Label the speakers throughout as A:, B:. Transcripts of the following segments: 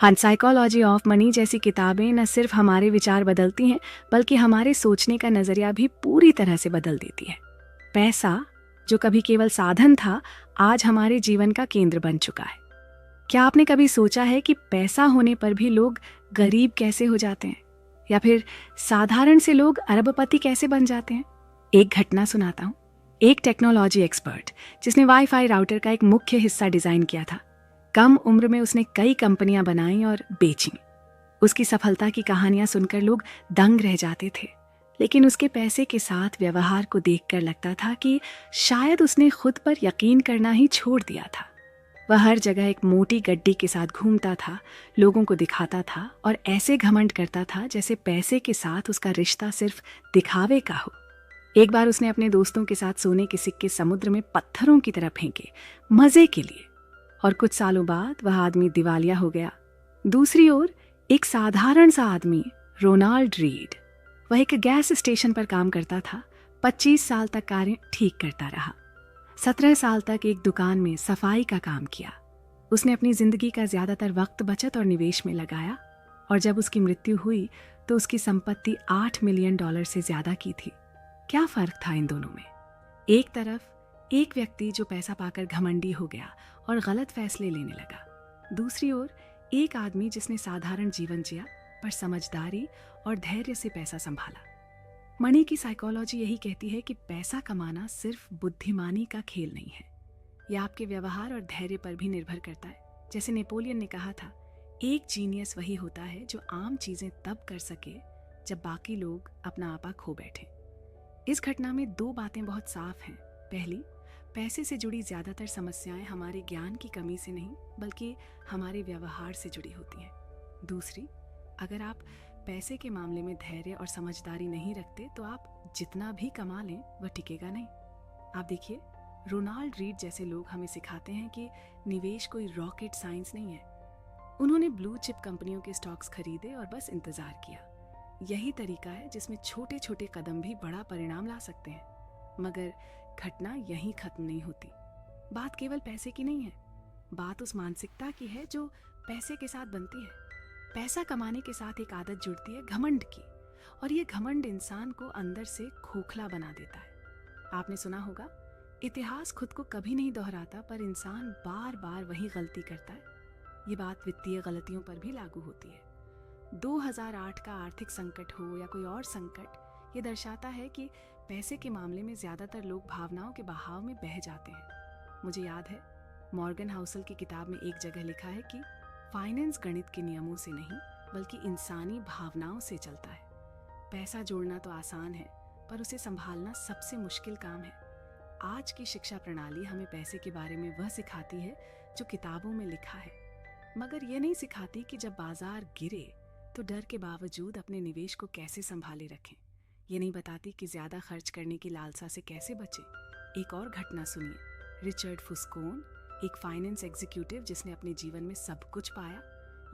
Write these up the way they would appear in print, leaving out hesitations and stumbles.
A: हाँ, psychology of money जैसी किताबें न सिर्फ हमारे विचार बदलती हैं, बल्कि हमारे सोचने का नजरिया भी पूरी तरह से बदल देती है। पैसा, जो कभी केवल साधन था, आज हमारे जीवन का केंद्र बन चुका है। क्या आपने कभी सोचा है कि पैसा होने पर भी लोग गरीब कैसे हो जाते हैं, या फिर साधारण से लोग अरबपति कैसे बन जाते हैं? एक घटना सुनाता हूँ। एक टेक्नोलॉजी एक्सपर्ट जिसने वाईफाई राउटर का एक मुख्य हिस्सा डिजाइन किया था, कम उम्र में उसने कई कंपनियां बनाई और बेची। उसकी सफलता की कहानियां सुनकर लोग दंग रह जाते थे, लेकिन उसके पैसे के साथ व्यवहार को देखकर लगता था कि शायद उसने खुद पर यकीन करना ही छोड़ दिया था। वह हर जगह एक मोटी गड्डी के साथ घूमता था, लोगों को दिखाता था और ऐसे घमंड करता था जैसे पैसे के साथ उसका रिश्ता सिर्फ दिखावे का हो। एक बार उसने अपने दोस्तों के साथ सोने के सिक्के समुद्र में पत्थरों की तरह फेंके, मजे के लिए, और कुछ सालों बाद वह आदमी दिवालिया हो गया। दूसरी ओर एक साधारण सा आदमी, रोनाल्ड रीड, वह एक गैस स्टेशन पर काम करता था। 25 साल तक कारें ठीक करता रहा। 17 साल तक एक दुकान में सफाई का काम किया। उसने अपनी जिंदगी का ज्यादातर वक्त बचत और निवेश में लगाया, और जब उसकी मृत्यु हुई तो उसकी संपत्ति $8 मिलियन से ज्यादा की थी। क्या फर्क था इन दोनों में? एक तरफ एक व्यक्ति जो पैसा पाकर घमंडी हो गया और गलत फैसले लेने लगा। दूसरी ओर एक आदमी जिसने साधारण जीवन जिया पर समझदारी और धैर्य से पैसा संभाला। मनी की साइकोलॉजी यही कहती है कि पैसा कमाना सिर्फ बुद्धिमानी का खेल नहीं है, यह आपके व्यवहार और धैर्य पर भी निर्भर करता है। जैसे नेपोलियन ने कहा था, एक जीनियस वही होता है जो आम चीजें तब कर सके जब बाकी लोग अपना आपा खो बैठे। इस घटना में दो बातें बहुत साफ हैं। पहली, पैसे से जुड़ी ज्यादातर समस्याएं हमारे ज्ञान की कमी से नहीं, बल्कि हमारे व्यवहार से जुड़ी होती हैं। दूसरी, अगर आप पैसे के मामले में धैर्य और समझदारी नहीं रखते तो आप जितना भी कमा लें वह टिकेगा नहीं। आप देखिए, रोनाल्ड रीड जैसे लोग हमें सिखाते हैं कि निवेश कोई रॉकेट साइंस नहीं है। उन्होंने ब्लू चिप कंपनियों के स्टॉक्स खरीदे और बस इंतजार किया। यही तरीका है जिसमें छोटे छोटे कदम भी बड़ा परिणाम ला सकते हैं। मगर घटना यहीं खत्म नहीं होती। बात केवल पैसे की नहीं है, बात उस मानसिकता की है जो पैसे के साथ बनती है। पैसा कमाने के साथ एक आदत जुड़ती है घमंड की, और ये घमंड इंसान को अंदर से खोखला बना देता है। आपने सुना होगा, इतिहास खुद को कभी नहीं दोहराता, पर इंसान बार बार वही गलती करता है। ये बात वित्तीय गलतियों पर भी लागू होती है। 2008 का आर्थिक संकट हो या कोई और संकट, ये दर्शाता है कि पैसे के मामले में ज्यादातर लोग भावनाओं के बहाव में बह जाते हैं। मुझे याद है, मॉर्गन हाउसल की किताब में एक जगह लिखा है कि फाइनेंस गणित के नियमों से नहीं, बल्कि इंसानी भावनाओं से चलता है। पैसा जोड़ना तो आसान है, पर उसे संभालना सबसे मुश्किल काम है। आज की शिक्षा प्रणाली हमें पैसे के बारे में वह सिखाती है जो किताबों में लिखा है, मगर यह नहीं सिखाती कि जब बाजार गिरे तो डर के बावजूद अपने निवेश को कैसे संभाले रखें। ये नहीं बताती कि ज्यादा खर्च करने की लालसा से कैसे बचें। एक और घटना सुनिए। रिचर्ड फुस्कोन, एक फाइनेंस एग्जीक्यूटिव जिसने अपने जीवन में सब कुछ पाया,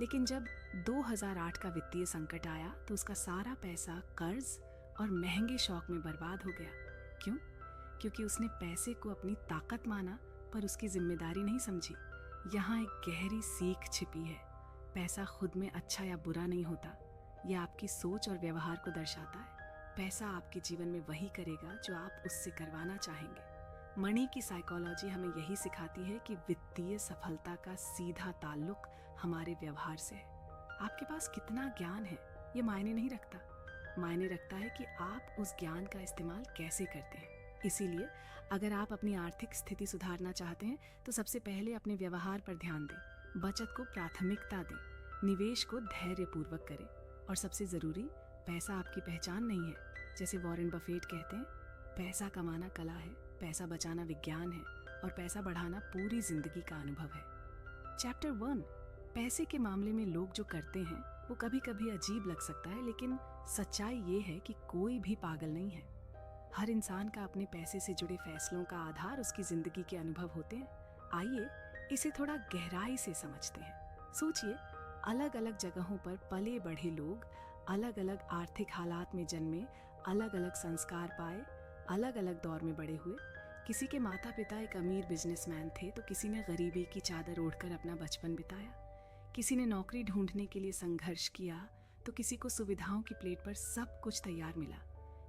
A: लेकिन जब 2008 का वित्तीय संकट आया तो उसका सारा पैसा कर्ज और महंगे शौक में बर्बाद हो गया। क्यों? क्योंकि उसने पैसे को अपनी ताकत माना, पर उसकी जिम्मेदारी नहीं समझी। यहाँ एक गहरी सीख छिपी है। पैसा खुद में अच्छा या बुरा नहीं होता, यह आपकी सोच और व्यवहार को दर्शाता है। पैसा आपके जीवन में वही करेगा जो आप उससे करवाना चाहेंगे। मनी की साइकोलॉजी हमें यही सिखाती है कि वित्तीय सफलता का सीधा ताल्लुक हमारे व्यवहार से है। आपके पास कितना ज्ञान है ये मायने नहीं रखता, मायने रखता है कि आप उस ज्ञान का इस्तेमाल कैसे करते हैं। इसीलिए अगर आप अपनी आर्थिक स्थिति सुधारना चाहते हैं तो सबसे पहले अपने व्यवहार पर ध्यान दें, बचत को प्राथमिकता दें, निवेश को धैर्यपूर्वक करें, और सबसे जरूरी, पैसा आपकी पहचान नहीं है। जैसे वॉरेन बफेट कहते हैं, पैसा कमाना कला है, पैसा बचाना विज्ञान है, और पैसा बढ़ाना पूरी जिंदगी का अनुभव है। चैप्टर 1, पैसे के मामले में लोग जो करते हैं वो कभी कभी अजीब लग सकता है, लेकिन सच्चाई ये है कि कोई भी पागल नहीं है। हर इंसान का अपने पैसे से जुड़े फैसलों का आधार उसकी जिंदगी के अनुभव होते हैं। आइए इसे थोड़ा गहराई से समझते हैं। सोचिए, अलग अलग जगहों पर पले बढ़े लोग, अलग अलग आर्थिक हालात में जन्मे, अलग अलग संस्कार पाए, अलग अलग दौर में बड़े हुए। किसी के माता पिता एक अमीर बिजनेसमैन थे तो किसी ने गरीबी की चादर ओढ़कर अपना बचपन बिताया। किसी ने नौकरी ढूंढने के लिए संघर्ष किया, तो किसी को सुविधाओं की प्लेट पर सब कुछ तैयार मिला।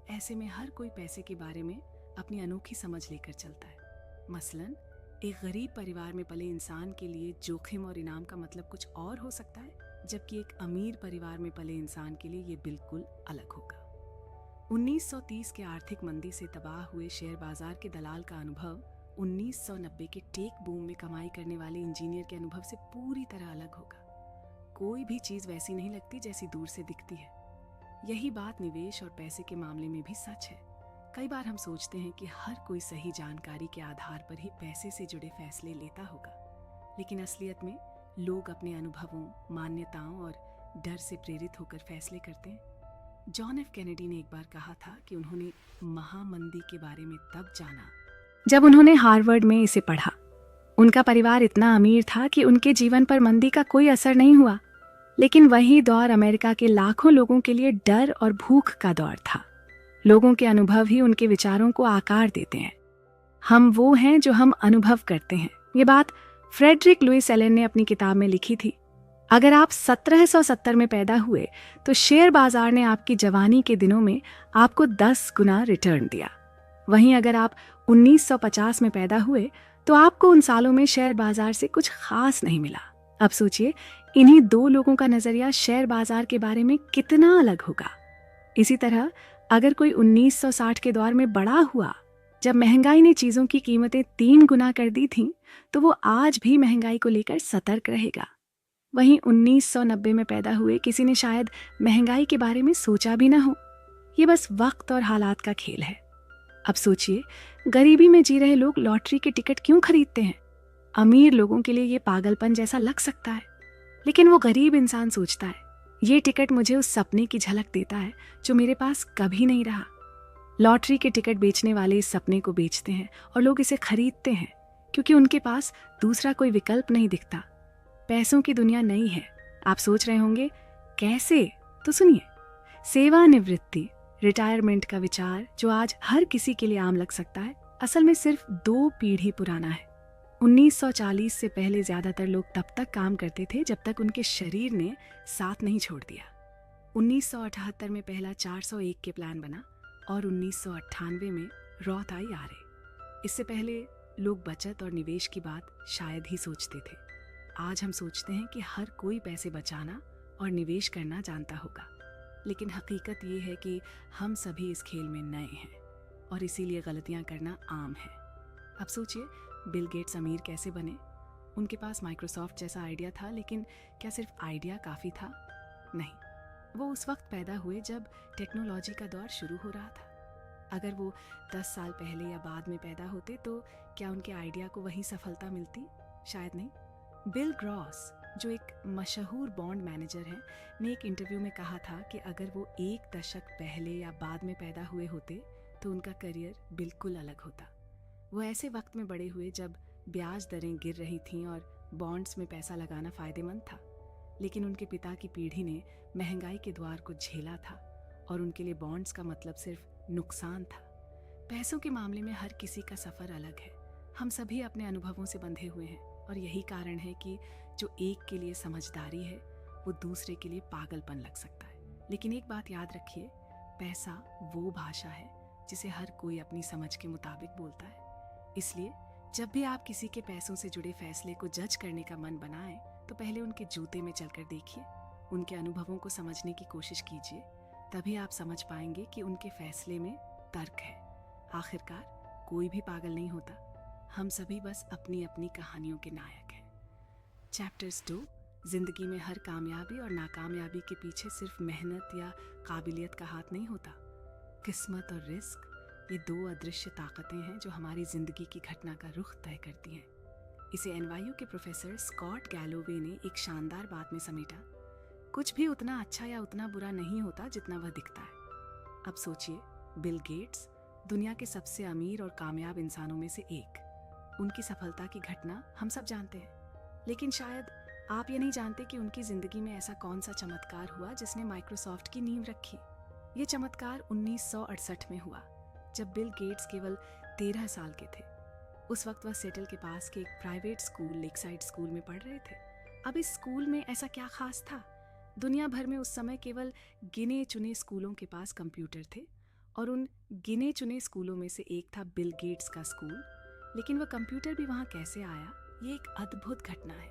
A: ऐसे में हर कोई पैसे के बारे में अपनी अनोखी समझ लेकर चलता है। मसलन एक गरीब परिवार में पले इंसान के लिए जोखिम और इनाम का मतलब कुछ और हो सकता है, जबकि एक अमीर परिवार में पले इंसान के लिए ये बिल्कुल अलग होगा। 1930 के आर्थिक मंदी से तबाह हुए शेयर बाजार के दलाल का अनुभव 1990 के टेक बूम में कमाई करने वाले इंजीनियर के अनुभव से पूरी तरह अलग होगा। कोई भी चीज वैसी नहीं लगती जैसी दूर से दिखती है। यही बात निवेश और पैसे के मामले में भी सच है। कई बार हम सोचते हैं कि हर कोई सही जानकारी के आधार पर ही पैसे से जुड़े फैसले लेता होगा, लेकिन असलियत में लोग अपने अनुभवों, मान्यताओं और डर से प्रेरित होकर फैसले करते हैं। जॉन एफ कैनेडी ने एक बार कहा था कि उन्होंने महामंदी के बारे में तब जाना जब उन्होंने हार्वर्ड में इसे पढ़ा। उनका परिवार इतना अमीर था कि उनके जीवन पर मंदी का कोई असर नहीं हुआ, लेकिन वही दौर अमेरिका के लाखों लोगों के लिए डर और भूख का दौर था। लोगों के अनुभव ही उनके विचारों को आकार देते हैं। हम वो हैं जो हम अनुभव करते हैं। ये बात फ्रेडरिक लुइस एलन ने अपनी किताब में लिखी थी। अगर आप 1770 में पैदा हुए तो शेयर बाजार ने आपकी जवानी के दिनों में आपको 10 गुना रिटर्न दिया। वहीं अगर आप 1950 में पैदा हुए तो आपको उन सालों में शेयर बाजार से कुछ खास नहीं मिला। अब सोचिए, इन्हीं दो लोगों का नजरिया शेयर बाजार के बारे में कितना अलग होगा। इसी तरह अगर कोई 1960 के दौर में बड़ा हुआ, जब महंगाई ने चीजों की कीमतें 3 गुना कर दी थीं, तो वो आज भी महंगाई को लेकर सतर्क रहेगा। वहीं 1990 में पैदा हुए किसी ने शायद महंगाई के बारे में सोचा भी ना हो। ये बस वक्त और हालात का खेल है। अब सोचिए, गरीबी में जी रहे लोग लॉटरी के टिकट क्यों खरीदते हैं? अमीर लोगों के लिए ये पागलपन जैसा लग सकता है, लेकिन वो गरीब इंसान सोचता है, ये टिकट मुझे उस सपने की झलक देता है जो मेरे पास कभी नहीं रहा। लॉटरी के टिकट बेचने वाले इस सपने को बेचते हैं और लोग इसे खरीदते हैं क्योंकि उनके पास दूसरा कोई विकल्प नहीं दिखता। पैसों की दुनिया नई है। आप सोच रहे होंगे कैसे? तो सुनिए, सेवानिवृत्ति, रिटायरमेंट का विचार जो आज हर किसी के लिए आम लग सकता है, असल में सिर्फ 2 पीढ़ी पुराना है। 1940 से पहले ज्यादातर लोग तब तक काम करते थे जब तक उनके शरीर ने साथ नहीं छोड़ दिया। 1978 में पहला 401 के प्लान बना और 1998 में रॉथ IRA। इससे पहले लोग बचत और निवेश की बात शायद ही सोचते थे। आज हम सोचते हैं कि हर कोई पैसे बचाना और निवेश करना जानता होगा, लेकिन हकीकत ये है कि हम सभी इस खेल में नए हैं और इसीलिए गलतियां करना आम है। अब सोचिए, बिल गेट्स अमीर कैसे बने? उनके पास माइक्रोसॉफ्ट जैसा आइडिया था, लेकिन क्या सिर्फ आइडिया काफ़ी था? नहीं, वो उस वक्त पैदा हुए जब टेक्नोलॉजी का दौर शुरू हो रहा था। अगर वो 10 साल पहले या बाद में पैदा होते तो क्या उनके आइडिया को वही सफलता मिलती? शायद नहीं। बिल ग्रॉस, जो एक मशहूर बॉन्ड मैनेजर हैं, ने एक इंटरव्यू में कहा था कि अगर वो 1 दशक पहले या बाद में पैदा हुए होते तो उनका करियर बिल्कुल अलग होता। वो ऐसे वक्त में बड़े हुए जब ब्याज दरें गिर रही थीं और बॉन्ड्स में पैसा लगाना फायदेमंद था, लेकिन उनके पिता की पीढ़ी ने महंगाई के द्वार को झेला था और उनके लिए बॉन्ड्स का मतलब सिर्फ नुकसान था। पैसों के मामले में हर किसी का सफ़र अलग है। हम सभी अपने अनुभवों से बंधे हुए हैं और यही कारण है कि जो एक के लिए समझदारी है वो दूसरे के लिए पागलपन लग सकता है। लेकिन एक बात याद रखिए, पैसा वो भाषा है जिसे हर कोई अपनी समझ के मुताबिक बोलता है। इसलिए जब भी आप किसी के पैसों से जुड़े फैसले को जज करने का मन बनाएं, तो पहले उनके जूते में चलकर देखिए, उनके अनुभवों को समझने की कोशिश कीजिए। तभी आप समझ पाएंगे कि उनके फैसले में तर्क है। आखिरकार कोई भी पागल नहीं होता, हम सभी बस अपनी अपनी कहानियों के नायक हैं। चैप्टर्स 2, जिंदगी में हर कामयाबी और नाकामयाबी के पीछे सिर्फ मेहनत या काबिलियत का हाथ नहीं होता। किस्मत और रिस्क, ये 2 अदृश्य ताकतें हैं जो हमारी जिंदगी की घटना का रुख तय करती हैं। इसे NYU के प्रोफेसर स्कॉट गैलोवे ने एक शानदार बात में समेटा, कुछ भी उतना अच्छा या उतना बुरा नहीं होता जितना वह दिखता है। अब सोचिए, बिल गेट्स दुनिया के सबसे अमीर और कामयाब इंसानों में से एक। उनकी सफलता की घटना हम सब जानते हैं, लेकिन शायद आप ये नहीं जानते कि उनकी जिंदगी में ऐसा कौन सा चमत्कार हुआ जिसने माइक्रोसॉफ्ट की नींव रखी। ये चमत्कार 1968 में हुआ, जब बिल गेट्स केवल 13 साल के थे। उस वक्त वह सेटल के पास के एक प्राइवेट स्कूल, लेकसाइड स्कूल में पढ़ रहे थे। अब इस स्कूल में ऐसा क्या खास था? दुनिया भर में उस समय केवल गिने चुने स्कूलों के पास कंप्यूटर थे और उन गिने चुने स्कूलों में से एक था बिल गेट्स का स्कूल। लेकिन वह कंप्यूटर भी वहाँ कैसे आया, ये एक अद्भुत घटना है।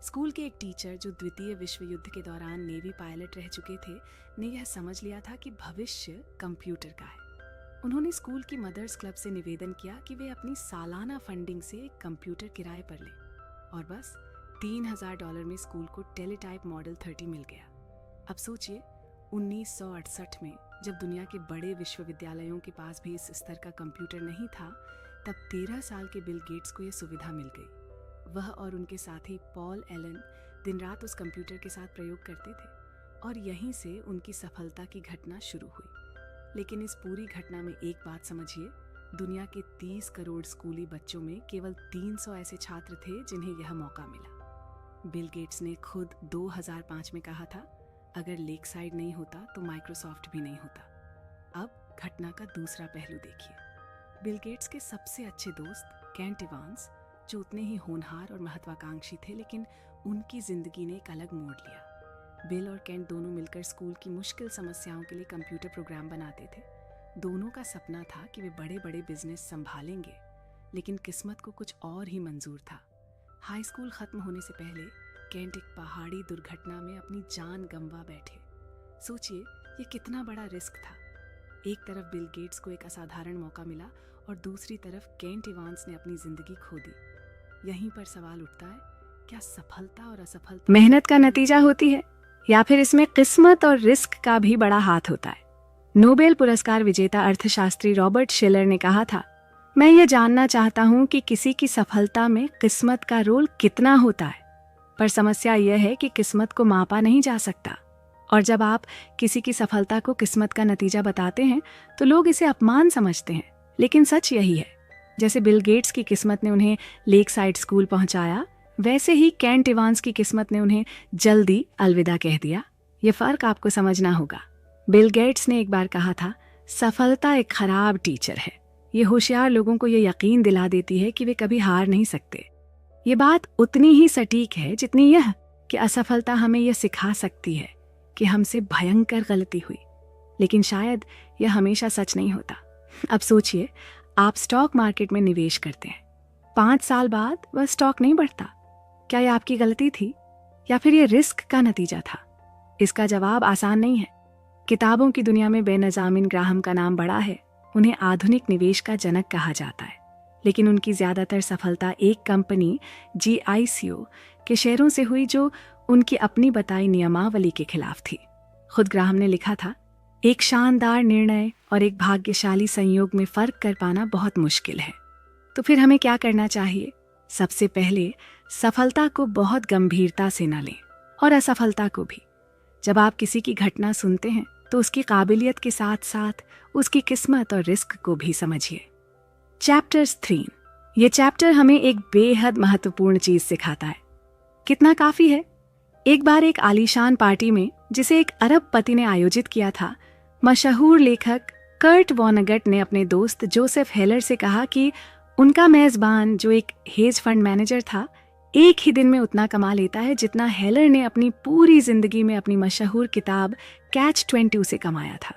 A: स्कूल के एक टीचर जो द्वितीय विश्व युद्ध के दौरान नेवी पायलट रह चुके थे ने यह समझ लिया था कि भविष्य कंप्यूटर का है। उन्होंने स्कूल की मदर्स क्लब से निवेदन किया कि वे अपनी सालाना फंडिंग से एक कंप्यूटर किराए पर लें और बस $3000 में स्कूल को टेलीटाइप मॉडल 30 मिल गया। अब सोचिए 1968 में जब दुनिया के बड़े विश्वविद्यालयों के पास भी इस स्तर का कंप्यूटर नहीं था, तब 13 साल के बिल गेट्स को यह सुविधा मिल गई। वह और उनके साथी पॉल एलन दिन रात उस कंप्यूटर के साथ प्रयोग करते थे और यहीं से उनकी सफलता की घटना शुरू हुई। लेकिन इस पूरी घटना में एक बात समझिए, दुनिया के 30 करोड़ स्कूली बच्चों में केवल 300 ऐसे छात्र थे जिन्हें यह मौका मिला। बिल गेट्स ने खुद 2005 में कहा था, अगर लेक साइड नहीं होता तो माइक्रोसॉफ्ट भी नहीं होता। अब घटना का दूसरा पहलू देखिए। बिल गेट्स के सबसे अच्छे दोस्त केंट इवांस, जो उतने ही होनहार और महत्वाकांक्षी थे, लेकिन उनकी जिंदगी ने एक अलग मोड़ लिया। बिल और केंट दोनों मिलकर स्कूल की मुश्किल समस्याओं के लिए कंप्यूटर प्रोग्राम बनाते थे। दोनों का सपना था कि वे बड़े बड़े बिजनेस संभालेंगे, लेकिन किस्मत को कुछ और ही मंजूर था। हाई स्कूल खत्म होने से पहले केंट एक पहाड़ी दुर्घटना में अपनी जान गंवा बैठे। सोचिए ये कितना बड़ा रिस्क था। एक तरफ बिल गेट्स को एक असाधारण मौका मिला और दूसरी तरफ केंट इवांस ने अपनी जिंदगी खो दी। यहीं पर सवाल उठता है, क्या सफलता और असफलता मेहनत का नतीजा होती है या फिर इसमें किस्मत और रिस्क का भी बड़ा हाथ होता है? नोबेल पुरस्कार विजेता अर्थशास्त्री रॉबर्ट शिलर ने कहा था, मैं ये जानना चाहता हूँ कि किसी की सफलता में किस्मत का रोल कितना होता है, पर समस्या यह है कि किस्मत को मापा नहीं जा सकता। और जब आप किसी की सफलता को किस्मत का नतीजा बताते हैं तो लोग इसे अपमान समझते हैं, लेकिन सच यही है। जैसे बिल गेट्स की किस्मत ने उन्हें लेक साइड स्कूल पहुंचाया, वैसे ही केंट इवांस की किस्मत ने उन्हें जल्दी अलविदा कह दिया। ये फर्क आपको समझना होगा। बिल गेट्स ने एक बार कहा था, सफलता एक खराब टीचर है। ये होशियार लोगों को ये यकीन दिला देती है कि वे कभी हार नहीं सकते। ये बात उतनी ही सटीक है जितनी यह कि असफलता हमें यह सिखा सकती है कि हमसे भयंकर गलती हुई। लेकिन शायद यह हमेशा सच नहीं होता। अब सोचिए, आप स्टॉक मार्केट में निवेश करते हैं, 5 साल बाद वह स्टॉक नहीं बढ़ता। क्या यह आपकी गलती थी या फिर यह रिस्क का नतीजा था? इसका जवाब आसान नहीं है। किताबों की दुनिया में बेनजामिन ग्राहम का नाम बड़ा है। उन्हें आधुनिक निवेश का जनक कहा जाता है, लेकिन उनकी ज्यादातर सफलता एक कंपनी GICO के शेयरों से हुई जो उनकी अपनी बताई नियमावली के खिलाफ थी। खुद ग्राहम ने लिखा था, एक शानदार निर्णय और एक भाग्यशाली संयोग में फर्क कर पाना बहुत मुश्किल है। तो फिर हमें क्या करना चाहिए? सबसे पहले सफलता को बहुत गंभीरता से न लें और असफलता को भी। जब आप किसी की घटना सुनते हैं तो उसकी काबिलियत के साथ साथ उसकी किस्मत और रिस्क को भी समझिए। चैप्टर 3, ये चैप्टर हमें एक बेहद महत्वपूर्ण चीज सिखाता है। कितना काफी है? एक बार एक आलीशान पार्टी में, जिसे एक अरब पति ने आयोजित किया था, मशहूर लेखक कर्ट वॉनेगट ने अपने दोस्त जोसेफ हेलर से कहा कि उनका मेजबान, जो एक हेज फंड मैनेजर था, एक ही दिन में उतना कमा लेता है जितना हेलर ने अपनी पूरी जिंदगी में अपनी मशहूर किताब Catch-22 से कमाया था।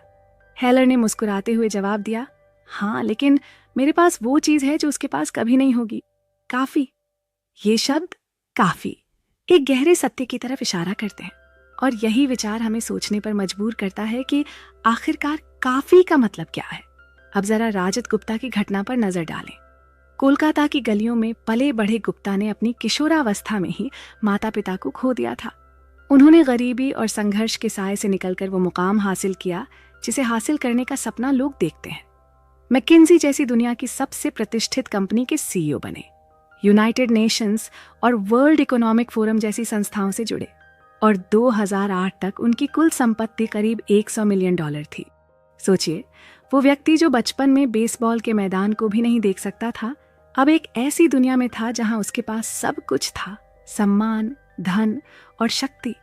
A: हेलर ने मुस्कुराते हुए जवाब दिया, हाँ, लेकिन मेरे पास वो चीज है जो उसके पास कभी नहीं होगी, काफी। ये शब्द काफी एक गहरे सत्य की तरफ इशारा करते हैं और यही विचार हमें सोचने पर मजबूर करता है कि आखिरकार काफी का मतलब क्या है। अब जरा राजत गुप्ता की घटना पर नजर डालें। कोलकाता की गलियों में पले बढ़े गुप्ता ने अपनी किशोरावस्था में ही माता पिता को खो दिया था। उन्होंने गरीबी और संघर्ष के साए से निकलकर वो मुकाम हासिल किया जिसे हासिल करने का सपना लोग देखते हैं। मैकिन्जी जैसी दुनिया की सबसे प्रतिष्ठित कंपनी के CEO बने, यूनाइटेड नेशंस और वर्ल्ड इकोनॉमिक फोरम जैसी संस्थाओं से जुड़े और 2008 तक उनकी कुल संपत्ति करीब $100 मिलियन थी। सोचिए, वो व्यक्ति जो बचपन में बेसबॉल के मैदान को भी नहीं देख सकता था, अब एक ऐसी दुनिया में था जहां उसके पास सब कुछ था, सम्मान, धन और शक्ति।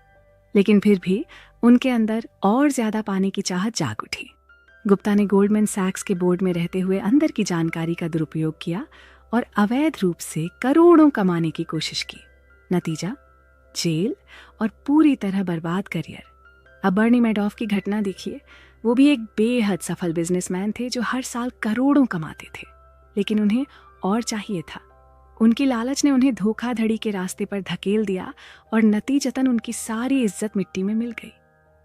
A: लेकिन फिर भी उनके अंदर और ज्यादा पाने की चाहत जाग उठी। गुप्ता ने गोल्डमैन सैक्स के बोर्ड में रहते हुए अंदर की जानकारी का दुरुपयोग किया और अवैध रूप से करोड़ों कमाने की कोशिश की। नतीजा, जेल और पूरी तरह बर्बाद करियर। अब बर्नी मैडॉफ की घटना देखिए, वो भी एक बेहद सफल बिजनेसमैन थे जो हर साल करोड़ों कमाते थे, लेकिन उन्हें और चाहिए था। उनकी लालच ने उन्हें धोखाधड़ी के रास्ते पर धकेल दिया और नतीजतन उनकी सारी इज्जत मिट्टी में मिल गई।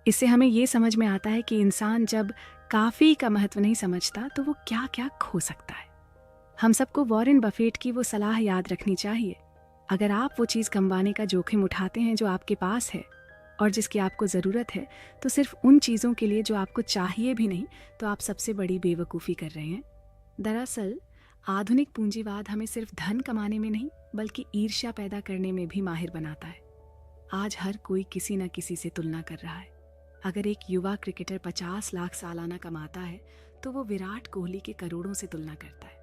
A: इससे हमें ये समझ में आता है कि इंसान जब काफी का महत्व नहीं समझता तो वो क्या क्या खो सकता है। हम सबको वॉरेन बफेट की वो सलाह याद रखनी चाहिए, अगर आप वो चीज़ कमवाने का जोखिम उठाते हैं जो आपके पास है और जिसकी आपको ज़रूरत है, तो सिर्फ उन चीज़ों के लिए जो आपको चाहिए भी नहीं, तो आप सबसे बड़ी बेवकूफ़ी कर रहे हैं। दरअसल आधुनिक पूंजीवाद हमें सिर्फ धन कमाने में नहीं बल्कि ईर्ष्या पैदा करने में भी माहिर बनाता है। आज हर कोई किसी न किसी से तुलना कर रहा है। अगर एक युवा क्रिकेटर 50 लाख सालाना कमाता है तो वो विराट कोहली के करोड़ों से तुलना करता है।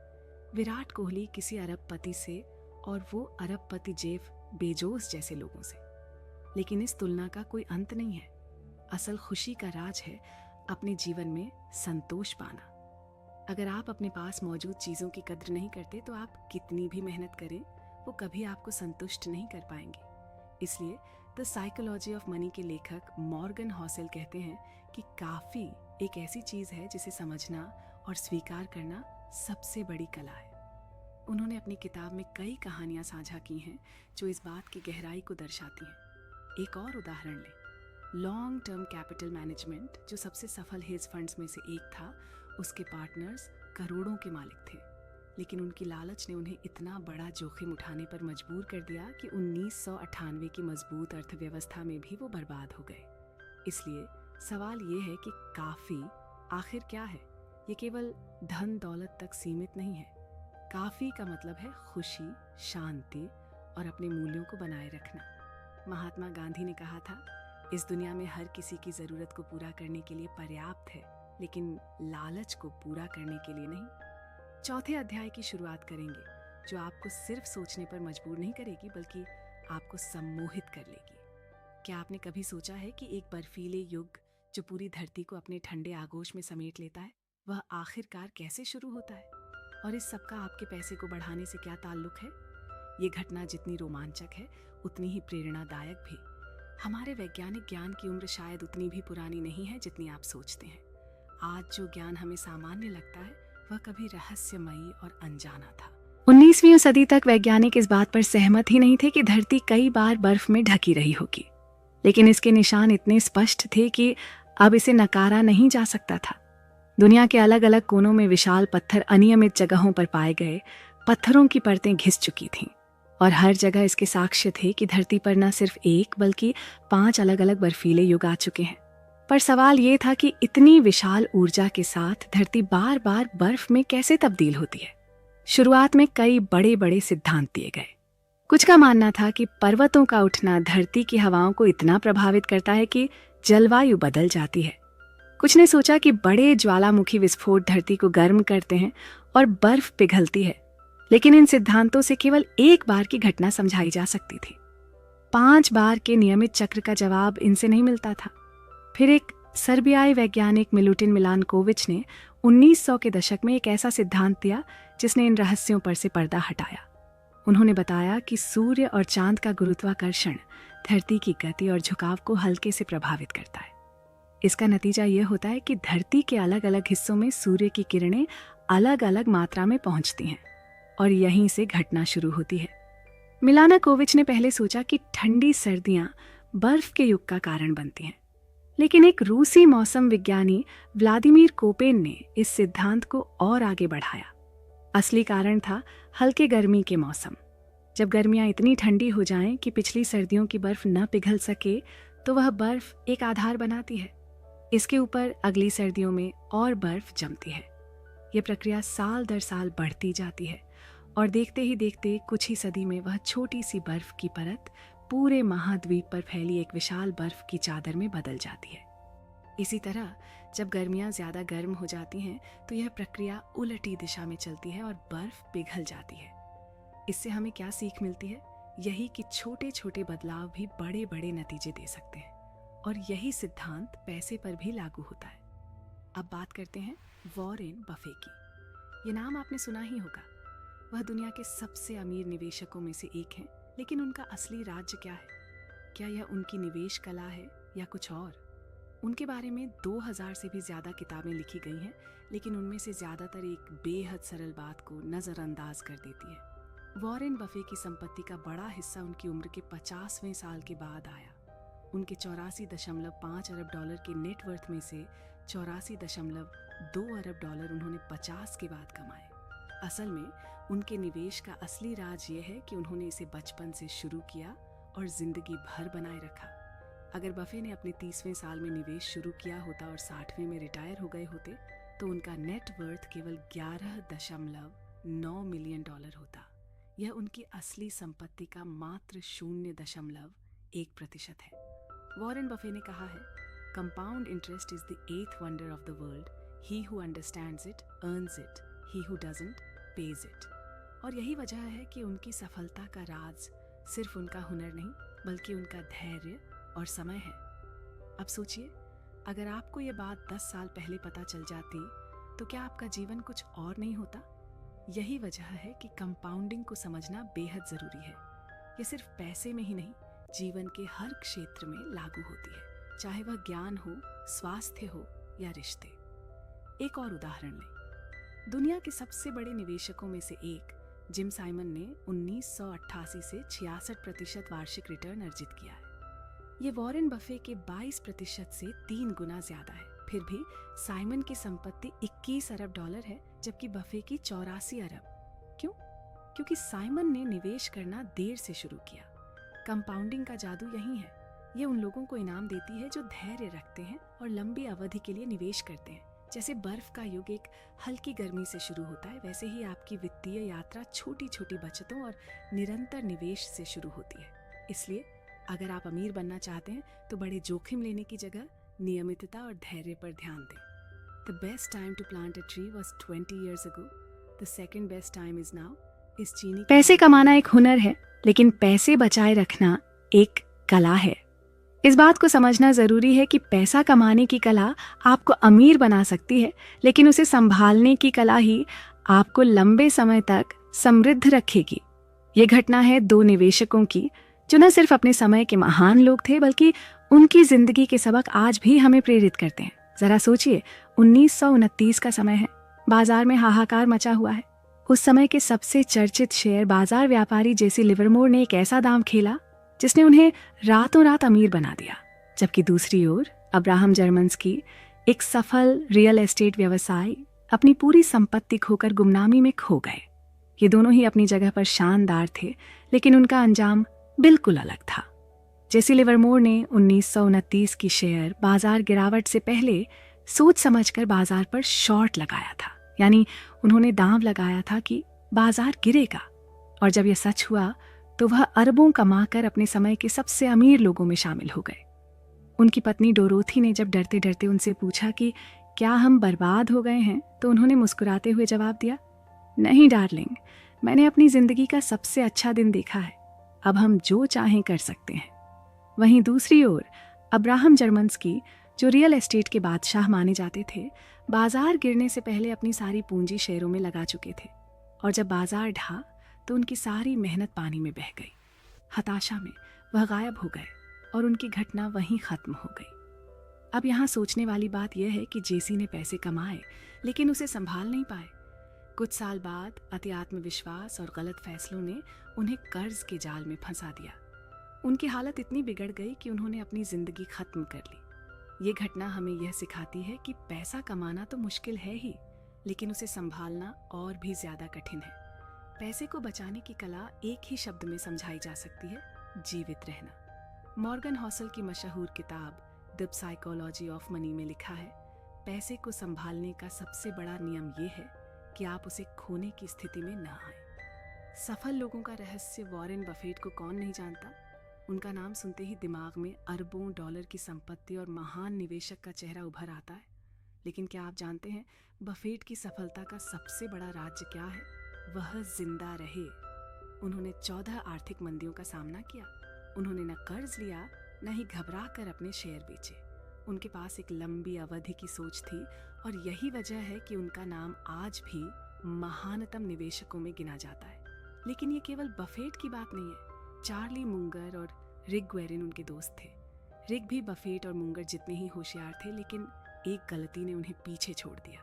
A: विराट कोहली किसी अरबपति से और वो अरबपति जेफ बेजोस जैसे लोगों से। लेकिन इस तुलना का कोई अंत नहीं है। असल खुशी का राज है अपने जीवन में संतोष पाना। अगर आप अपने पास मौजूद चीज़ों की कद्र नहीं करते तो आप कितनी भी मेहनत करें, वो कभी आपको संतुष्ट नहीं कर पाएंगे। इसलिए द साइकोलॉजी ऑफ मनी के लेखक मॉर्गन हॉसेल कहते हैं कि काफ़ी एक ऐसी चीज़ है जिसे समझना और स्वीकार करना सबसे बड़ी कला है। उन्होंने अपनी किताब में कई कहानियां साझा की हैं जो इस बात की गहराई को दर्शाती हैं। एक और उदाहरण लें, लॉन्ग टर्म कैपिटल मैनेजमेंट, जो सबसे सफल हेज फंड्स में से एक था, उसके पार्टनर्स करोड़ों के मालिक थे, लेकिन उनकी लालच ने उन्हें इतना बड़ा जोखिम उठाने पर मजबूर कर दिया कि 1998 की मजबूत अर्थव्यवस्था में भी वो बर्बाद हो गए। इसलिए सवाल ये है कि काफ़ी आखिर क्या है? ये केवल धन दौलत तक सीमित नहीं है। काफ़ी का मतलब है खुशी, शांति और अपने मूल्यों को बनाए रखना। महात्मा गांधी ने कहा था, इस दुनिया में हर किसी की ज़रूरत को पूरा करने के लिए पर्याप्त है, लेकिन लालच को पूरा करने के लिए नहीं। चौथे अध्याय की शुरुआत करेंगे, जो आपको सिर्फ सोचने पर मजबूर नहीं करेगी बल्कि आपको सम्मोहित कर लेगी। क्या आपने कभी सोचा है कि एक बर्फीले युग जो पूरी धरती को अपने ठंडे आगोश में समेट लेता है, वह आखिरकार कैसे शुरू होता है? और इस सबका आपके पैसे को बढ़ाने से क्या ताल्लुक है? ये घटना जितनी रोमांचक है उतनी ही प्रेरणादायक भी। हमारे वैज्ञानिक ज्ञान की उम्र शायद उतनी भी पुरानी नहीं है जितनी आप सोचते हैं। आज जो ज्ञान हमें सामान्य लगता है वह कभी रहस्यमयी और अनजाना था। 19वीं सदी तक वैज्ञानिक इस बात पर सहमत ही नहीं थे कि धरती कई बार बर्फ में ढकी रही होगी, लेकिन इसके निशान इतने स्पष्ट थे कि अब इसे नकारा नहीं जा सकता था। दुनिया के अलग अलग कोनों में विशाल पत्थर अनियमित जगहों पर पाए गए। पत्थरों की परतें घिस चुकी थीं और हर जगह इसके साक्ष्य थे कि धरती पर न सिर्फ एक बल्कि 5 अलग अलग बर्फीले युग आ चुके हैं। पर सवाल ये था कि इतनी विशाल ऊर्जा के साथ धरती बार बार बर्फ में कैसे तब्दील होती है। शुरुआत में कई बड़े बड़े सिद्धांत दिए गए। कुछ का मानना था कि पर्वतों का उठना धरती की हवाओं को इतना प्रभावित करता है कि जलवायु बदल जाती है। कुछ ने सोचा कि बड़े ज्वालामुखी विस्फोट धरती को गर्म करते हैं और बर्फ पिघलती है, लेकिन इन सिद्धांतों से केवल एक बार की घटना समझाई जा सकती थी। 5 बार के नियमित चक्र का जवाब इनसे नहीं मिलता था। फिर एक सर्बियाई वैज्ञानिक मिलुटिन मिलानकोविच ने 1900 के दशक में एक ऐसा सिद्धांत दिया जिसने इन रहस्यों पर से पर्दा हटाया। उन्होंने बताया कि सूर्य और चांद का गुरुत्वाकर्षण धरती की गति और झुकाव को हल्के से प्रभावित करता है। इसका नतीजा यह होता है कि धरती के अलग अलग हिस्सों में सूर्य की किरणें अलग अलग मात्रा में पहुंचती हैं और यहीं से घटना शुरू होती है। मिलानकोविच ने पहले सोचा कि ठंडी सर्दियां बर्फ के युग का कारण बनती हैं, लेकिन एक रूसी मौसम विज्ञानी व्लादिमीर कोपेन ने इस सिद्धांत को और आगे बढ़ाया। असली कारण था हल्के गर्मी के मौसम। जब गर्मियां इतनी ठंडी हो जाएं कि पिछली सर्दियों की बर्फ न पिघल सके, तो वह बर्फ एक आधार बनाती है। इसके ऊपर अगली सर्दियों में और बर्फ जमती है। यह प्रक्रिया साल दर साल बढ़ती जाती है और देखते ही देखते कुछ ही सदी में वह छोटी सी बर्फ की परत पूरे महाद्वीप पर फैली एक विशाल बर्फ की चादर में बदल जाती है। इसी तरह जब गर्मियां ज्यादा गर्म हो जाती हैं तो यह प्रक्रिया उल्टी दिशा में चलती है और बर्फ पिघल जाती है। इससे हमें क्या सीख मिलती है? यही कि छोटे छोटे बदलाव भी बड़े बड़े नतीजे दे सकते हैं, और यही सिद्धांत पैसे पर भी लागू होता है। अब बात करते हैं वॉरेन बफे की। ये नाम आपने सुना ही होगा। वह दुनिया के सबसे अमीर निवेशकों में से एक हैं, लेकिन उनका असली राज्य क्या है? क्या यह उनकी निवेश कला है या कुछ और? उनके बारे में 2000 से भी ज़्यादा किताबें लिखी गई हैं, लेकिन उनमें से ज़्यादातर एक बेहद सरल बात को नज़रअंदाज कर देती है। वॉरेन बफे की संपत्ति का बड़ा हिस्सा उनकी उम्र के 50वें साल के बाद आया। उनके 84.5 अरब डॉलर के नेटवर्थ में से 84.2 अरब डॉलर उन्होंने 50 के बाद कमाए। असल में उनके निवेश का असली राज ये है कि उन्होंने इसे बचपन से शुरू किया और जिंदगी भर बनाए रखा। अगर बफे ने अपने 30वें साल में निवेश शुरू किया होता और 60वें में रिटायर हो गए होते तो उनका नेट वर्थ केवल 11.9 मिलियन डॉलर होता। यह उनकी असली संपत्ति का मात्र 0.1% है। वॉरेन बफे ने कहा है, compound interest is the 8th wonder of the world. He who understands it earns it, he who doesn't page it. और यही वजह है कि उनकी सफलता का राज सिर्फ उनका हुनर नहीं बल्कि उनका धैर्य और समय है। अब सोचिए, अगर आपको ये बात 10 साल पहले पता चल जाती तो क्या आपका जीवन कुछ और नहीं होता? यही वजह है कि कंपाउंडिंग को समझना बेहद जरूरी है। ये सिर्फ पैसे में ही नहीं, जीवन के हर क्षेत्र में लागू होती है, चाहे वह ज्ञान हो, स्वास्थ्य हो या रिश्ते। एक और उदाहरण लें। दुनिया के सबसे बड़े निवेशकों में से एक जिम साइमन ने 1988 से 66% वार्षिक रिटर्न अर्जित किया है। ये वॉरेन बफे के 22% से 3 गुना ज्यादा है। फिर भी साइमन की संपत्ति 21 अरब डॉलर है, जबकि बफे की 84 अरब। क्यों? क्योंकि साइमन ने निवेश करना देर से शुरू किया। कंपाउंडिंग का जादू यही है। ये उन लोगों को इनाम देती है जो धैर्य रखते हैं और लंबी अवधि के लिए निवेश करते हैं। जैसे बर्फ का युग एक हल्की गर्मी से शुरू होता है, वैसे ही आपकी वित्तीय यात्रा छोटी छोटी बचतों और निरंतर निवेश से शुरू होती है। इसलिए अगर आप अमीर बनना चाहते हैं तो बड़े जोखिम लेने की जगह नियमितता और धैर्य पर ध्यान दें। The best time to plant a tree was 20 years ago. The second best time is now. इस चीनी पैसे कमाना एक हुनर है, लेकिन पैसे बचाए रखना एक कला है। इस बात को समझना जरूरी है कि पैसा कमाने की कला आपको अमीर बना सकती है, लेकिन उसे संभालने की कला ही आपको लंबे समय तक समृद्ध रखेगी। ये घटना है 2 निवेशकों की, जो न सिर्फ अपने समय के महान लोग थे बल्कि उनकी जिंदगी के सबक आज भी हमें प्रेरित करते हैं। जरा सोचिए, 1929 का समय है, बाजार में हाहाकार मचा हुआ है। उस समय के सबसे चर्चित शेयर बाजार व्यापारी जेसी लिवरमोर ने एक ऐसा दांव खेला जिसने उन्हें रातों रात अमीर बना दिया। जबकि दूसरी ओर अब्राहम जर्मन्स्की, एक सफल रियल एस्टेट व्यवसायी, अपनी पूरी संपत्ति खोकर गुमनामी में खो गए। ये दोनों ही अपनी जगह पर शानदार थे, लेकिन उनका अंजाम बिल्कुल अलग था। जेसी लिवरमोर ने 1929 की शेयर बाजार गिरावट से पहले सोच समझकर बाजार पर शॉर्ट लगाया था, यानी उन्होंने दांव लगाया था कि बाजार गिरेगा। और जब यह सच हुआ तो वह अरबों कमाकर अपने समय के सबसे अमीर लोगों में शामिल हो गए। उनकी पत्नी डोरोथी ने जब डरते डरते उनसे पूछा कि क्या हम बर्बाद हो गए हैं, तो उन्होंने मुस्कुराते हुए जवाब दिया, नहीं डार्लिंग, मैंने अपनी जिंदगी का सबसे अच्छा दिन देखा है। अब हम जो चाहें कर सकते हैं। वहीं दूसरी ओर अब्राहम जर्मन्स्की, जो रियल एस्टेट के बादशाह माने जाते थे, बाजार गिरने से पहले अपनी सारी पूंजी शेयरों में लगा चुके थे। और जब बाजार ढहा तो उनकी सारी मेहनत पानी में बह गई। हताशा में वह गायब हो गए और उनकी घटना वहीं खत्म हो गई। अब यहाँ सोचने वाली बात यह है कि जेसी ने पैसे कमाए, लेकिन उसे संभाल नहीं पाए। कुछ साल बाद अति आत्मविश्वास और गलत फैसलों ने उन्हें कर्ज के जाल में फंसा दिया। उनकी हालत इतनी बिगड़ गई कि उन्होंने अपनी जिंदगी खत्म कर ली। ये घटना हमें यह सिखाती है कि पैसा कमाना तो मुश्किल है ही, लेकिन उसे संभालना और भी ज्यादा कठिन है। पैसे को बचाने की कला एक ही शब्द में समझाई जा सकती है, जीवित रहना। मॉर्गन हॉसल की मशहूर किताब द साइकोलॉजी ऑफ मनी में लिखा है, पैसे को संभालने का सबसे बड़ा नियम यह है कि आप उसे खोने की स्थिति में न आए। सफल लोगों का रहस्य वॉरेन बफेट को कौन नहीं जानता। उनका नाम सुनते ही दिमाग में अरबों डॉलर की संपत्ति और महान निवेशक का चेहरा उभर आता है। लेकिन क्या आप जानते हैं बफेट की सफलता का सबसे बड़ा राज क्या है? वह जिंदा रहे। उन्होंने 14 आर्थिक मंदियों का सामना किया। उन्होंने न कर्ज लिया, न ही घबरा कर अपने शेयर बेचे। उनके पास एक लंबी अवधि की सोच थी और यही वजह है कि उनका नाम आज भी महानतम निवेशकों में गिना जाता है। लेकिन ये केवल बफेट की बात नहीं है। चार्ली मुंगर और रिक ग्वेरिन उनके दोस्त थे। रिक भी बफेट और मुंगर जितने ही होशियार थे, लेकिन एक गलती ने उन्हें पीछे छोड़ दिया।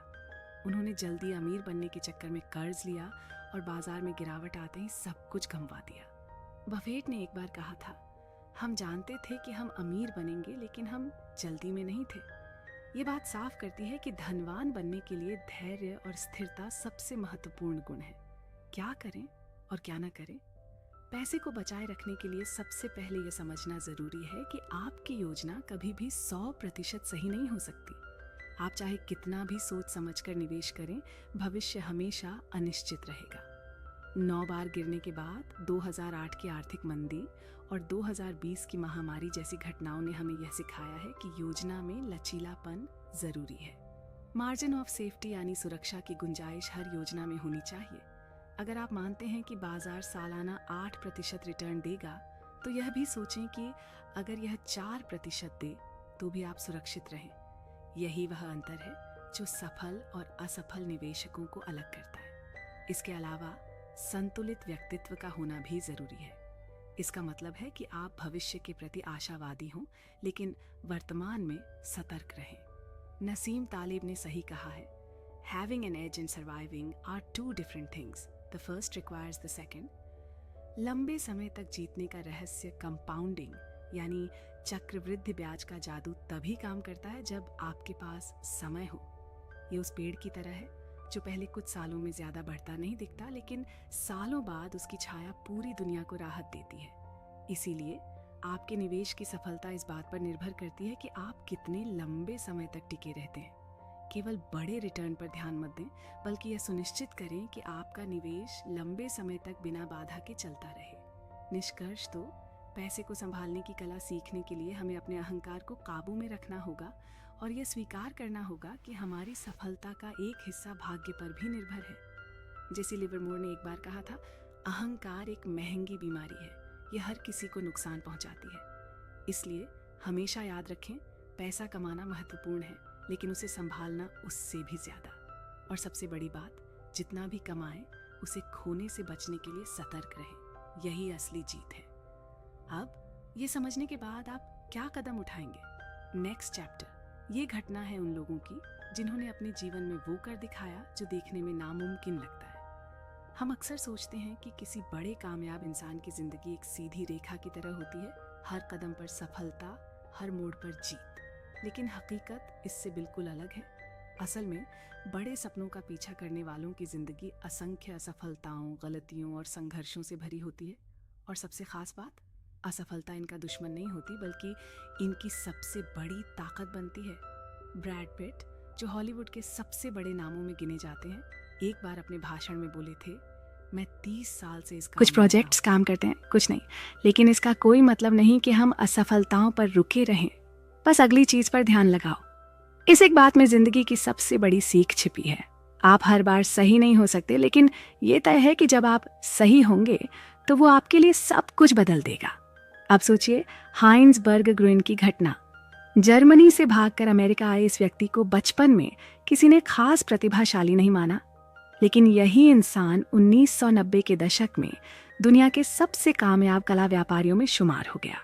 A: उन्होंने जल्दी अमीर बनने के चक्कर में कर्ज लिया और बाजार में गिरावट आते ही सब कुछ गंवा दिया। बफेट ने एक बार कहा था, हम जानते थे कि हम अमीर बनेंगे, लेकिन हम जल्दी में नहीं थे। ये बात साफ करती है कि धनवान बनने के लिए धैर्य और स्थिरता सबसे महत्वपूर्ण गुण है। क्या करें और क्या ना करें? पैसे को बचाए रखने के लिए सबसे पहले यह समझना जरूरी है कि आपकी योजना कभी भी 100% सही नहीं हो सकती। आप चाहे कितना भी सोच समझकर निवेश करें, भविष्य हमेशा अनिश्चित रहेगा। 9 बार गिरने के बाद 2008 की आर्थिक मंदी और 2020 की महामारी जैसी घटनाओं ने हमें यह सिखाया है कि योजना में लचीलापन जरूरी है। मार्जिन ऑफ सेफ्टी यानी सुरक्षा की गुंजाइश हर योजना में होनी चाहिए। अगर आप मानते हैं कि बाजार सालाना 8% रिटर्न देगा, तो यह भी सोचें कि अगर यह 4% दे तो भी आप सुरक्षित रहें। यही वह अंतर है जो सफल और असफल निवेशकों को अलग करता है। इसके अलावा संतुलित व्यक्तित्व का होना भी जरूरी है। इसका मतलब है कि आप भविष्य के प्रति आशावादी हों, लेकिन वर्तमान में सतर्क रहें। नसीम तालिब ने सही कहा है, Having an edge and surviving are two different things. The first requires the second. लंबे समय तक जीतने का रहस्य कंपाउंडिंग यानी चक्रवृद्धि ब्याज का जादू तभी काम करता है जब आपके पास समय हो। ये उस पेड़ की तरह है जो पहले कुछ सालों में ज्यादा बढ़ता नहीं दिखता, लेकिन सालों बाद उसकी छाया पूरी दुनिया को राहत देती है। इसीलिए आपके निवेश की सफलता इस बात पर निर्भर करती है कि आप कितने लंबे समय तक टिके रहते हैं। केवल बड़े रिटर्न पर ध्यान मत दें, बल्कि यह सुनिश्चित करें कि आपका निवेश लंबे समय तक बिना बाधा के चलता रहे। निष्कर्ष तो पैसे को संभालने की कला सीखने के लिए हमें अपने अहंकार को काबू में रखना होगा और यह स्वीकार करना होगा कि हमारी सफलता का एक हिस्सा भाग्य पर भी निर्भर है। जैसे लिवरमोर ने एक बार कहा था, अहंकार एक महंगी बीमारी है, यह हर किसी को नुकसान पहुंचाती है। इसलिए हमेशा याद रखें, पैसा कमाना महत्वपूर्ण है, लेकिन उसे संभालना उससे भी ज्यादा। और सबसे बड़ी बात, जितना भी कमाएं उसे खोने से बचने के लिए सतर्क रहें। यही असली जीत है। अब ये समझने के बाद आप क्या कदम उठाएंगे? नेक्स्ट चैप्टर, ये घटना है उन लोगों की जिन्होंने अपने जीवन में वो कर दिखाया जो देखने में नामुमकिन लगता है। हम अक्सर सोचते हैं कि किसी बड़े कामयाब इंसान की जिंदगी एक सीधी रेखा की तरह होती है, हर कदम पर सफलता, हर मोड़ पर जीत। लेकिन हकीकत इससे बिल्कुल अलग है। असल में बड़े सपनों का पीछा करने वालों की जिंदगी असंख्य असफलताओं, गलतियों और संघर्षों से भरी होती है। और सबसे खास बात, असफलता इनका दुश्मन नहीं होती, बल्कि इनकी सबसे बड़ी ताकत बनती है। ब्रैड पिट, जो हॉलीवुड के सबसे बड़े नामों में गिने जाते हैं, एक बार अपने भाषण में बोले थे, मैं 30 साल से कुछ प्रोजेक्ट्स काम करते हैं, कुछ नहीं, लेकिन इसका कोई मतलब नहीं कि हम असफलताओं पर रुके रहें। बस अगली चीज पर ध्यान लगाओ। इस एक बात में जिंदगी की सबसे बड़ी सीख छिपी है। आप हर बार सही नहीं हो सकते, लेकिन ये तय है कि जब आप सही होंगे तो वो आपके लिए सब कुछ बदल देगा। अब सोचिए हाइंज बर्गग्रुइन की घटना। जर्मनी से भागकर अमेरिका आए इस व्यक्ति को बचपन में किसी ने खास प्रतिभाशाली नहीं माना, लेकिन यही इंसान 1990 के दशक में दुनिया के सबसे कामयाब कला व्यापारियों में शुमार हो गया।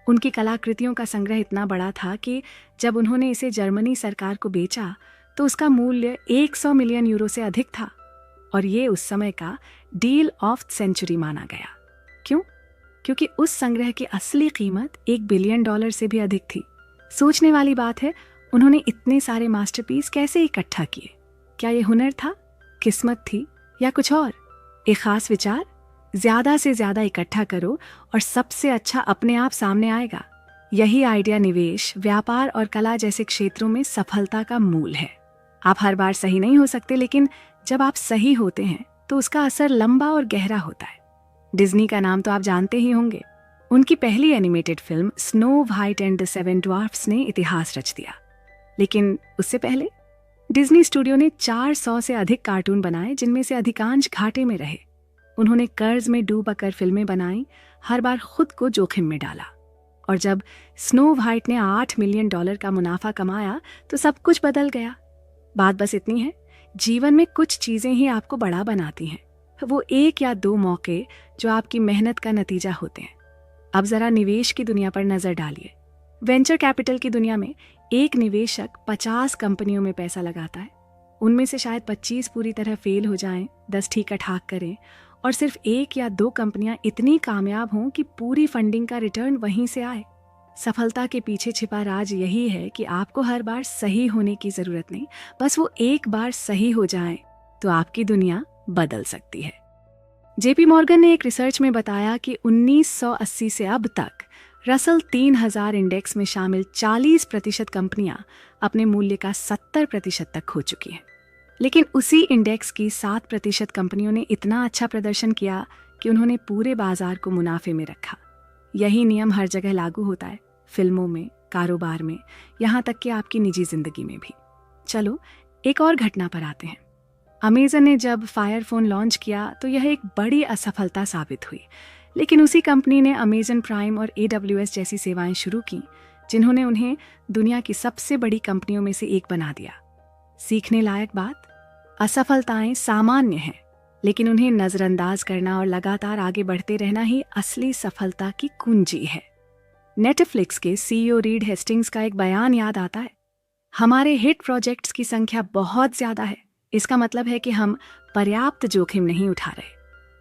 A: उनकी कलाकृतियों का संग्रह इतना बड़ा था कि जब उन्होंने इसे जर्मनी सरकार को बेचा तो उसका मूल्य 100 मिलियन यूरो से अधिक था, और ये उस समय का डील ऑफ सेंचुरी माना गया। क्यों? क्योंकि उस संग्रह की असली कीमत $1 बिलियन से भी अधिक थी। सोचने वाली बात है, उन्होंने इतने सारे मास्टरपीस कैसे इकट्ठा किए? क्या ये हुनर था, किस्मत थी, या कुछ और? एक खास विचार, ज्यादा से ज्यादा इकट्ठा करो और सबसे अच्छा अपने आप सामने आएगा। यही आइडिया निवेश, व्यापार और कला जैसे क्षेत्रों में सफलता का मूल है। आप हर बार सही नहीं हो सकते, लेकिन जब आप सही होते हैं तो उसका असर लंबा और गहरा होता है। डिज्नी का नाम तो आप जानते ही होंगे। उनकी पहली animated film snow white and the seven dwarfs ने इतिहास रच दिया। लेकिन उससे पहले डिज्नी स्टूडियो ने 400 से अधिक कार्टून बनाए, जिनमें से अधिकांश घाटे में रहे। उन्होंने कर्ज में डूबकर फिल्में बनाई, हर बार खुद को जोखिम में डाला। और जब स्नो व्हाइट ने $8 मिलियन का मुनाफा कमाया तो सब कुछ बदल गया। बात बस इतनी है, जीवन में कुछ चीजें ही आपको बड़ा बनाती हैं। वो 1 या 2 मौके जो आपकी मेहनत का नतीजा होते हैं। अब जरा निवेश की दुनिया पर नजर डालिए। वेंचर कैपिटल की दुनिया में एक निवेशक 50 कंपनियों में पैसा लगाता है। उनमें से शायद 25 पूरी तरह फेल हो जाएं, 10 ठीक ठाक करें और सिर्फ 1 या 2 कंपनियां इतनी कामयाब हों कि पूरी फंडिंग का रिटर्न वहीं से आए। सफलता के पीछे छिपा राज यही है कि आपको हर बार सही होने की जरूरत नहीं, बस वो एक बार सही हो जाए तो आपकी दुनिया बदल सकती है। जेपी मॉर्गन ने एक रिसर्च में बताया कि 1980 से अब तक रसल 3000 इंडेक्स में शामिल 40% कंपनियां अपने मूल्य का 70% तक खो चुकी हैं। लेकिन उसी इंडेक्स की 7% कंपनियों ने इतना अच्छा प्रदर्शन किया कि उन्होंने पूरे बाजार को मुनाफे में रखा। यही नियम हर जगह लागू होता है, फिल्मों में, कारोबार में, यहाँ तक कि आपकी निजी जिंदगी में भी। चलो एक और घटना पर आते हैं। अमेज़न ने जब फायर फोन लॉन्च किया तो यह एक बड़ी असफलता साबित हुई, लेकिन उसी कंपनी ने अमेज़न प्राइम और AWS जैसी सेवाएं शुरू की, जिन्होंने उन्हें दुनिया की सबसे बड़ी कंपनियों में से एक बना दिया। सीखने लायक बात, असफलताएं सामान्य हैं, लेकिन उन्हें नजरअंदाज करना और लगातार आगे बढ़ते रहना ही असली सफलता की कुंजी है। नेटफ्लिक्स के CEO रीड हेस्टिंग्स का एक बयान याद आता है, हमारे हिट प्रोजेक्ट्स की संख्या बहुत ज्यादा है, इसका मतलब है कि हम पर्याप्त जोखिम नहीं उठा रहे।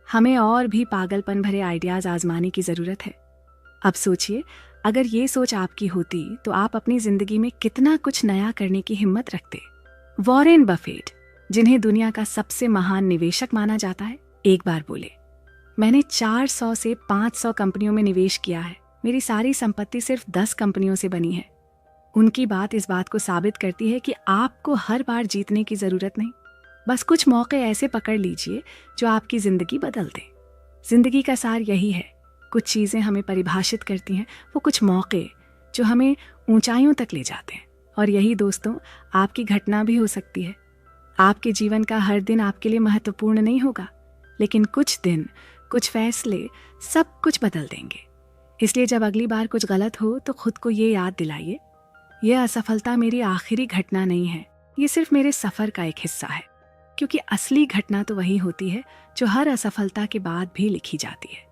A: हमें और भी पागलपन भरे आइडियाज आजमाने की जरूरत है। अब सोचिए, अगर ये सोच आपकी होती तो आप अपनी जिंदगी में कितना कुछ नया करने की हिम्मत रखते। वॉरेन बफेट, जिन्हें दुनिया का सबसे महान निवेशक माना जाता है, एक बार बोले, मैंने 400 से 500 कंपनियों में निवेश किया है, मेरी सारी संपत्ति सिर्फ 10 कंपनियों से बनी है। उनकी बात इस बात को साबित करती है कि आपको हर बार जीतने की जरूरत नहीं, बस कुछ मौके ऐसे पकड़ लीजिए जो आपकी जिंदगी बदल दें। जिंदगी का सार यही है, कुछ चीजें हमें परिभाषित करती हैं, वो कुछ मौके जो हमें ऊंचाइयों तक ले जाते हैं। और यही दोस्तों आपकी घटना भी हो सकती है। आपके जीवन का हर दिन आपके लिए महत्वपूर्ण नहीं होगा, लेकिन कुछ दिन, कुछ फैसले सब कुछ बदल देंगे। इसलिए जब अगली बार कुछ गलत हो तो खुद को ये याद दिलाइए, यह असफलता मेरी आखिरी घटना नहीं है, ये सिर्फ मेरे सफर का एक हिस्सा है। क्योंकि असली घटना तो वही होती है जो हर असफलता के बाद भी लिखी जाती है।